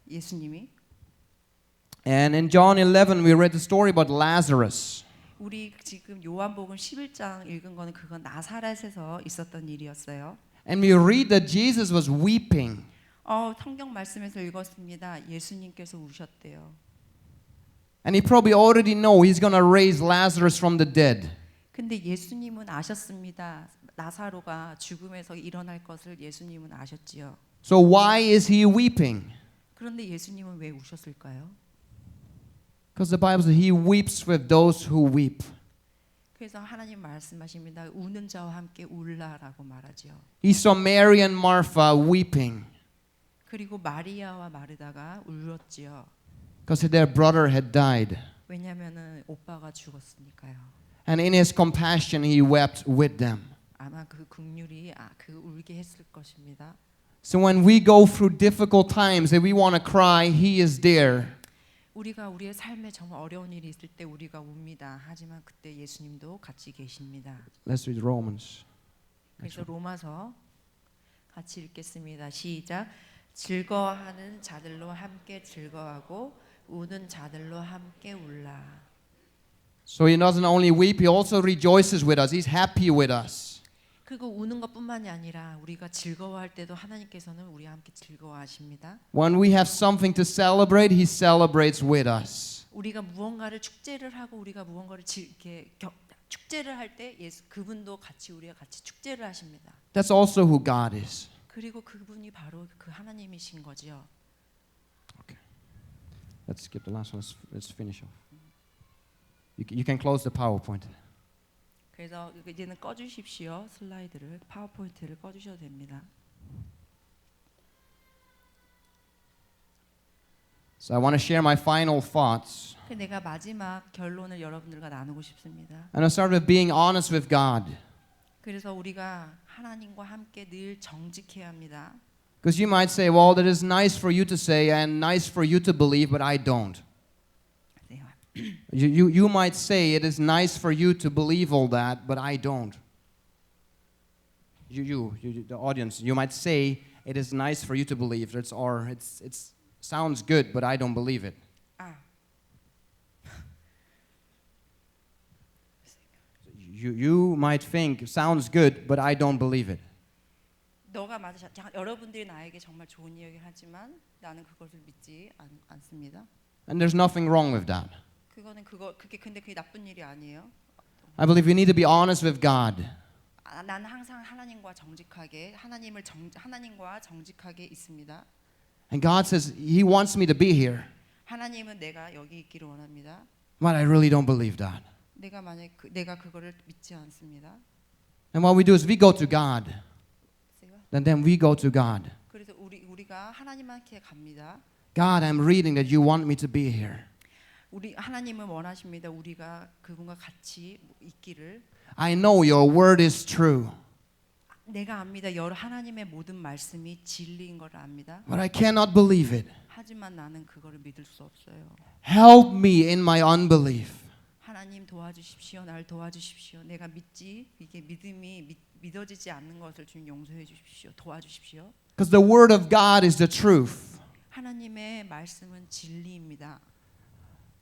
예수님이. And in John 11 we read the story about Lazarus. 우리 지금 요한복음 11장 읽은 거는 그건 나사렛에서 있었던 일이었어요. And we read that Jesus was weeping. 성경 말씀에서 읽었습니다. 예수님께서 우셨대요. And he probably already know he's going to raise Lazarus from the dead. 근데 예수님은 아셨습니다. 나사로가 죽음에서 일어날 것을 예수님은 아셨지요. So why is he weeping? 그런데 예수님은 왜 우셨을까요? Because the Bible says he weeps with those who weep. 그래서 하나님 말씀하십니다. 우는 자와 함께 울라라고 말하지요. He saw Mary and Martha weeping 그리고 마리아와 마르다가 울었지요. because their brother had died. 왜냐하면은 오빠가 죽었으니까요. And in his compassion he wept with them. 아마 그 긍휼이 울게 했을 것입니다. So when we go through difficult times and we want to cry, he is there. 우리가 우리의 삶에 정말 어려운 일이 있을 때 우리가 웁니다. 하지만 그때 예수님도 같이 계십니다. Let's read Romans. 그래서 로마서 같이 읽겠습니다. 시작. 즐거워하는 자들로 함께 즐거워하고 우는 자들로 함께 울라. So he doesn't only weep, he also rejoices with us. He's happy with us. 그리고 우는 것뿐만이 아니라 우리가 즐거워할 때도 하나님께서는 우리와 함께 즐거워하십니다. When we have something to celebrate, he celebrates with us. 우리가 무언가를 축제를 하고 우리가 무언가를 축제를 할 때 그분도 같이 우리와 같이 축제를 하십니다. That's also who God is. 그리고 그분이 바로 그 하나님이신 거지요. Okay. Let's skip the last one. Let's finish off. You can close the PowerPoint. 그래서 이제는 꺼주십시오. 슬라이드를 파워포인트를 꺼주셔도 됩니다. So I want to share my final thoughts. 내가 마지막 결론을 여러분들과 나누고 싶습니다. And I'll start with being honest with God. 그래서 우리가 하나님과 함께 늘 정직해야 합니다. Because you might say, well, that is nice for you to say and nice for you to believe, but I don't. You might say it is nice for you to believe all that, but I don't. You, the audience, you might say it is nice for you to believe, or it's sounds good, but I don't believe it. 아, You might think sounds good, but I don't believe it. 너가 맞아. 여러분들이 나에게 정말 좋은 이야기를 하지만 나는 그것을 믿지 않습니다. And there's nothing wrong with that. 근데 그게 나쁜 일이 아니에요. I believe we need to be honest with God. 나는 항상 하나님과 정직하게 있습니다. And God says He wants me to be here, 하나님은 내가 여기 있기를 원합니다. but I really don't believe that. 내가 그거를 믿지 않습니다. And what we do is we go to God. And then we go to God. 그래서 우리가 하나님께 갑니다. God, I'm reading that you want me to be here. 하나님은 원하십니다. 우리가 그분과 같이 있기를. I know your word is true, 내가 압니다. 하나님의 모든 말씀이 진리인 걸 압니다. but I cannot believe it. 하지만 나는 그거를 믿을 수 없어요. Help me in my unbelief. 하나님 도와주십시오. 날 도와주십시오. 내가 이게 믿음이 믿어지지 않는 것을 주님 용서해 주십시오. 도와주십시오. Because the word of God is the truth. 하나님의 말씀은 진리입니다.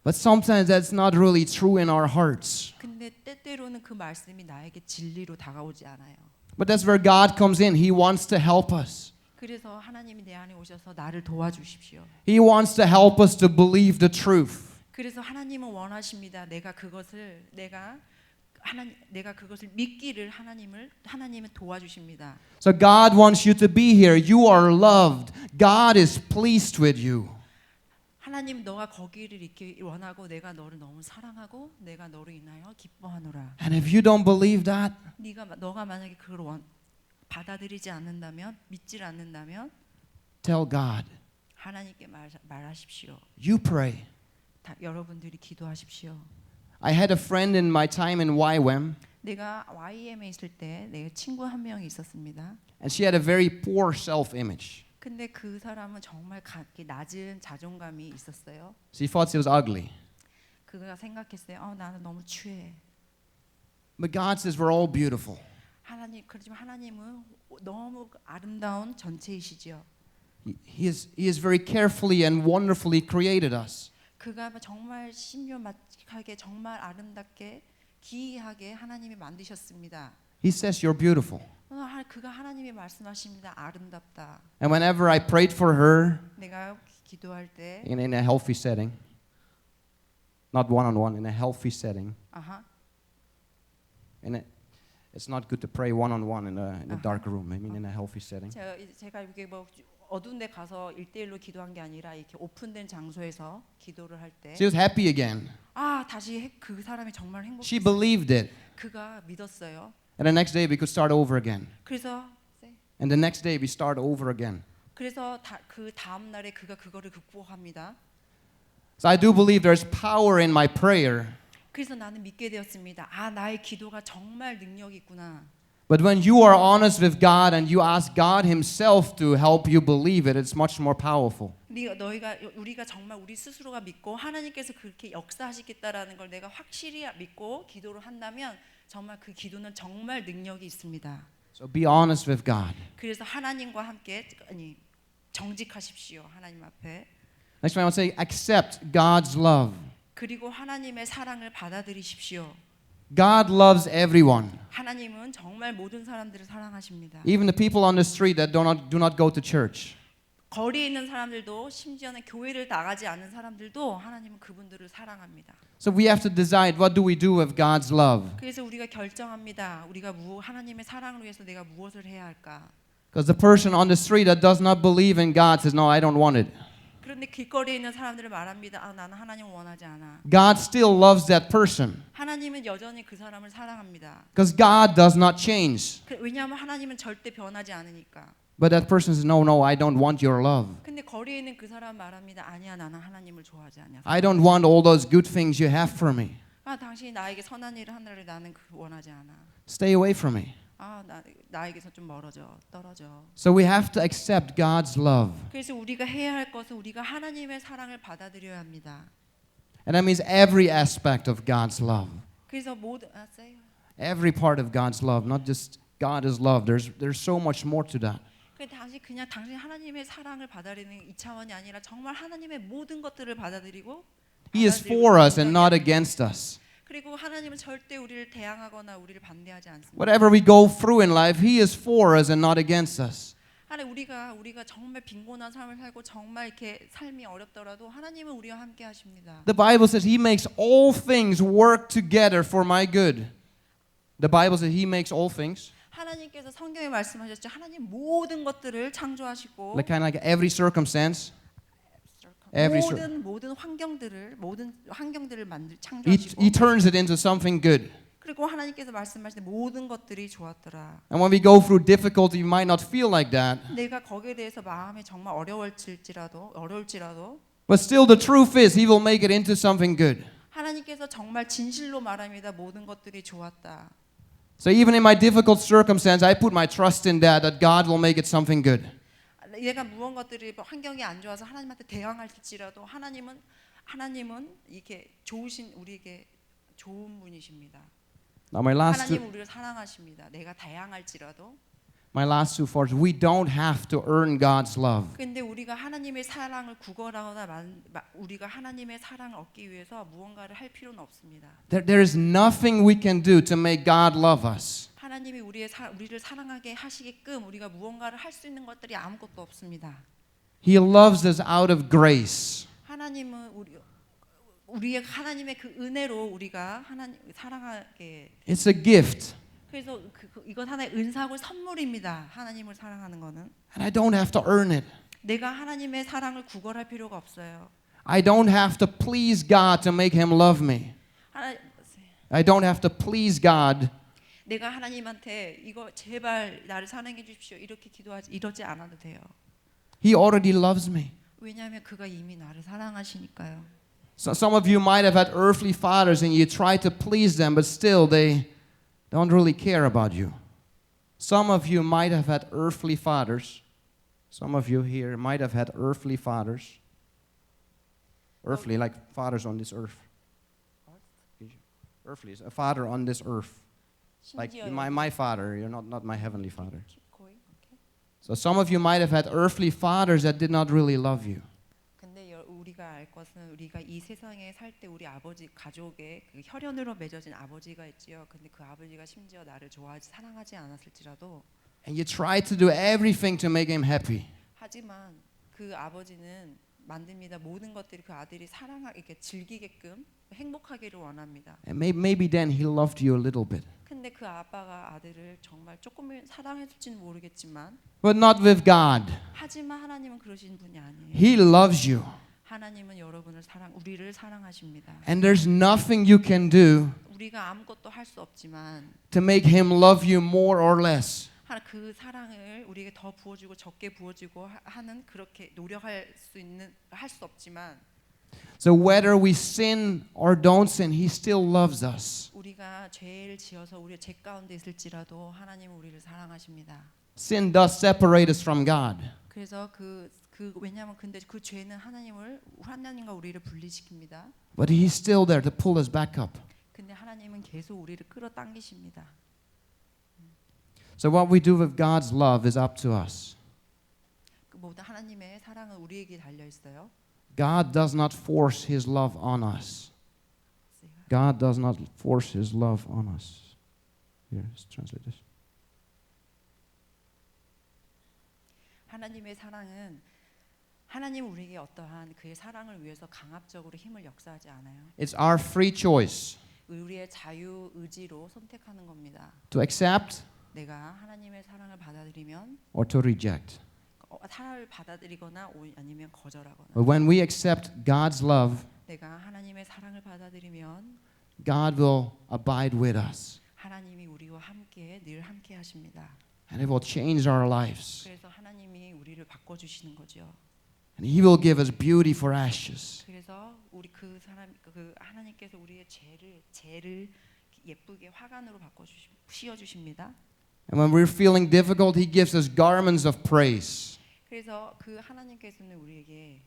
But sometimes that's not really true in our hearts. 근데 때때로는 그 말씀이 나에게 진리로 다가오지 않아요. But that's where God comes in. He wants to help us. 그래서 하나님이 내 안에 오셔서 나를 도와주십시오. He wants to help us to believe the truth. 그래서 하나님은 원하십니다. 내가 그것을 믿기를 하나님은 도와주십니다. So God wants you to be here. You are loved. God is pleased with you. 하나님 너가 거기를 있기 원하고 내가 너를 너무 사랑하고 내가 너로 인하여 기뻐하노라. And if you don't believe that, 너가 만약에 그걸 받아들이지 않는다면 믿질 않는다면 tell God. 하나님께 말하십시오. You pray. 여러분들이 기도하십시오. I had a friend in my time in YWAM, 내가 YM에 있을 때 내 친구 한 명이 있었습니다. and she had a very poor self-image. 근데 그 사람은 정말 낮은 자존감이 있었어요. She thought she was ugly. 그가 생각했어요. 나는 너무 추해. But God says we're all beautiful. 그렇지만 하나님은 너무 아름다운 전체이시죠. He is very carefully and wonderfully created us. 그가 정말 신묘하게 정말 아름답게 기이하게 하나님이 만드셨습니다. He says you're beautiful. 그가 하나님이 말씀하십니다. 아름답다. And whenever I prayed for her 내가 기도할 때 in a healthy setting, not one-on-one, in a healthy setting, it's not good to pray one-on-one in a dark room. I mean in a healthy setting. 제가 이게 어두운 데 가서 1대1로 기도한 게 아니라 이렇게 오픈된 장소에서 기도를 할 때 She was happy again. 다시 그 사람이 정말 행복했어요. She believed it. 그가 믿었어요. And the next day we could start over again. 그래서 And the next day we start over again. 그 다음 날에 그가 그거를 극복합니다. So I do believe there's power in my prayer. 그래서 나는 믿게 되었습니다. 나의 기도가 정말 능력이 있구나. But when you are honest with God and you ask God Himself to help you believe it, it's much more powerful. 우리가 정말 우리 스스로가 믿고 하나님께서 그렇게 역사하시겠다라는 걸 내가 확실히 믿고 기도를 한다면 정말 그 기도는 정말 능력이 있습니다. So be honest with God. 그래서 하나님과 함께 정직하십시오. 하나님 앞에. Next one I want to say accept God's love. 그리고 하나님의 사랑을 받아들이십시오. God loves everyone. 하나님은 정말 모든 사람들을 사랑하십니다. Even the people on the street that do not go to church. 거리에 있는 사람들도 심지어는 교회를 나가지 않는 사람들도 하나님은 그분들을 사랑합니다. So we have to decide what do we do with God's love. 그래서 우리가 결정합니다. 우리가 하나님의 사랑을 위해서 내가 무엇을 해야 할까? Because the person on the street that does not believe in God says, no, I don't want it. 그런데 길거리에 있는 사람들을 말합니다. 나는 하나님을 원하지 않아. God still loves that person. 하나님은 여전히 그 사람을 사랑합니다. Because God does not change. 왜냐하면 하나님은 절대 변하지 않으니까. But that person says, no, no, I don't want your love. 근데 거리에 있는 그 사람 말합니다. 아니야, 나는 하나님을 좋아하지 않냐. I don't want all those good things you have for me. 아, 당신이 나에게 선한 일을 하느를 나는 원하지 않아. Stay away from me. 아, 나에게서 좀 떨어져. So we have to accept God's love. 그래서 우리가 해야 할 것은 우리가 하나님의 사랑을 받아들여야 합니다. And that means every aspect of God's love. 그래서 모든 say. Every part of God's love, not just God is love. There's so much more to that. 당신 하나님의 사랑을 받아들이는 이 차원이 아니라 정말 하나님의 모든 것들을 받아들이고 He is for us and not against us. 그리고 하나님은 절대 우리를 대항하거나 우리를 반대하지 않습니다. Whatever we go through in life, He is for us and not against us. 하나님 우리가 정말 빈곤한 삶을 살고 정말 이렇게 삶이 어렵더라도 하나님은 우리와 함께 하십니다. The Bible says He makes all things work together for my good. The Bible says He makes all things. 하나님께서 성경에 말씀하셨죠. 하나님 모든 것들을 창조하시고 Like kind of like every circumstance. 모든 환경들을 He 창조하시고 turns it into something good. 그리고 하나님께서 말씀하실 때 모든 것들이 좋았더라. And when we go through difficulty, you might not feel like that. 내가 거기에 대해서 마음이 정말 어려울지라도 But still the truth is He will make it into something good. 하나님께서 정말 진실로 말합니다. 모든 것들이 좋았다. So even in my difficult circumstance, I put my trust in that God will make it something good. 내가 무언 것들이 환경이 안 좋아서 하나님한테 대항할지라도 하나님은 이렇게 좋으신 우리에게 좋은 분이십니다. Now my last 하나님 우리를 사랑하십니다. 내가 대항할지라도. two thoughts. We don't have to earn God's love. 근데 우리가 하나님의 사랑을 구걸하거나 우리가 하나님의 사랑을 얻기 위해서 무언가를 할 필요는 없습니다. There is nothing we can do to make God love us. 하나님이 우리를 사랑하게 하시게끔 우리가 무언가를 할 수 있는 것들이 아무것도 없습니다. He loves us out of grace. 하나님은 우리의 하나님의 그 은혜로 우리가 하나님 사랑하게. It's a gift. 그래서 이건 하나의 은사고 선물입니다. 하나님을 사랑하는 거는. And I don't have to earn it. 내가 하나님의 사랑을 구걸할 필요가 없어요. I don't have to please God to make Him love me. I don't have to please God. 내가 하나님한테 이거 제발 나를 사랑해 주십시오. 이렇게 이러지 않아도 돼요. He already loves me. 왜냐하면 그가 이미 나를 사랑하시니까요. So some of you might have had earthly fathers and you try to please them, but still they don't really care about you. Some of you might have had earthly fathers. Some of you here might have had earthly fathers. Earthly, like fathers on this earth. Earthly is a father on this earth. Like my father, you're not my heavenly father. So some of you might have had earthly fathers that did not really love you. 근데 우리가 알 것은 우리가 이 세상에 살 때 우리 아버지 가족의 그 혈연으로 맺어진 아버지가 있지요. 근데 그 아버지가 심지어 나를 좋아하지 사랑하지 않았을지라도 And you try to do everything to make him happy. 하지만 그 아버지는 만듭니다. 모든 것들이 그 아들이 이렇게 즐기게끔 행복하기를 원합니다. And maybe then he loved you a little bit. 근데 그 아빠가 아들을 정말 조금 사랑했을지는 모르겠지만 But not with God. 하지만 하나님은 그러신 분이 아니에요. He loves you. 하나님은 우리를 사랑하십니다. And there's nothing you can do 우리가 아무것도 할 수 없지만 to make him love you more or less. 그 사랑을 우리에게 더 부어주고 적게 부어주고 하는 그렇게 노력할 수 없지만 So whether we sin or don't sin, he still loves us. 우리가 죄를 지어서 우리의 죄 가운데 있을지라도 하나님은 우리를 사랑하십니다. Sin does separate us from God. 그래서 왜냐하면 근데 그 죄는 하나님과 우리를 분리시킵니다. But he's still there to pull us back up. 근데 하나님은 계속 우리를 끌어당기십니다. So what we do with God's love is up to us. 그 모든 하나님의 사랑은 우리에게 달려 있어요. God does not force his love on us. God does not force his love on us. Here, let's translate this. 하나님의 사랑은 하나님 우리에게 어떠한 그의 사랑을 위해서 강압적으로 힘을 역사하지 않아요. It's our free choice 우리의 자유 의지로 선택하는 겁니다. to accept 내가 하나님의 사랑을 받아들이면 or to reject. 사랑을 받아들이거나 아니면 거절하거나. But when we accept God's love, 내가 하나님의 사랑을 받아들이면 God will abide with us. 하나님이 우리와 함께 늘 함께 하십니다. And it will change our lives. 그래서 하나님이 우리를 바꿔 주시는 거죠. And He will give us beauty for ashes. 그래서 우리 그 하나님께서 우리의 죄를 예쁘게 화관으로 씌워 주십니다. And when we're feeling difficult, He gives us garments of praise. 그래서 그 하나님께서는 우리에게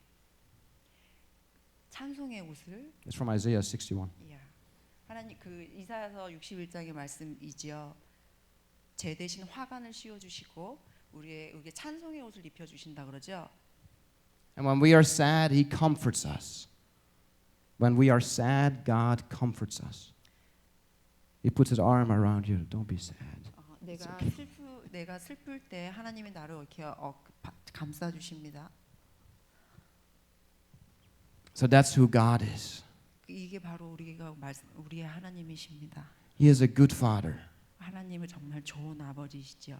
찬송의 옷을 It's from Isaiah 61. 하나님 그 이사야서 61장의 말씀이지요. 제 대신 화관을 씌워 주시고 우리에게 찬송의 옷을 입혀 주신다 그러죠. And when we are sad, He comforts us. When we are sad, God comforts us. He puts His arm around you. Don't be sad. 내가 슬플 때 하나님이 나를 이렇게 감싸 주십니다. So that's who God is. 이게 바로 우리의 하나님이십니다. He is a good Father. 하나님은 정말 좋은 아버지시죠.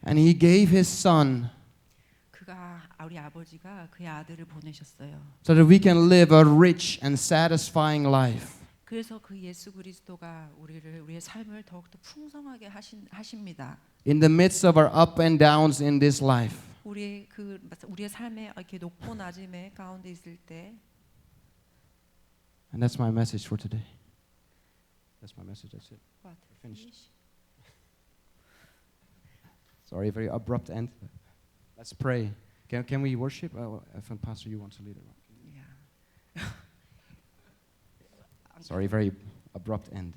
And He gave His Son 우리 아버지가 그의 아들을 보내셨어요. so that we can live a rich and satisfying life. 그래서 그 예수 그리스도가 우리의 삶을 더욱더 풍성하게 하십니다. In the midst of our up and downs in this life. 우리의 삶에 이렇게 높고 낮음의 가운데 있을 때. And that's my message for today. That's my message. That's it. What? Finished. Sorry, very abrupt end. Let's pray. Can we worship? If Pastor, you want to lead it. Yeah. Sorry, very abrupt end.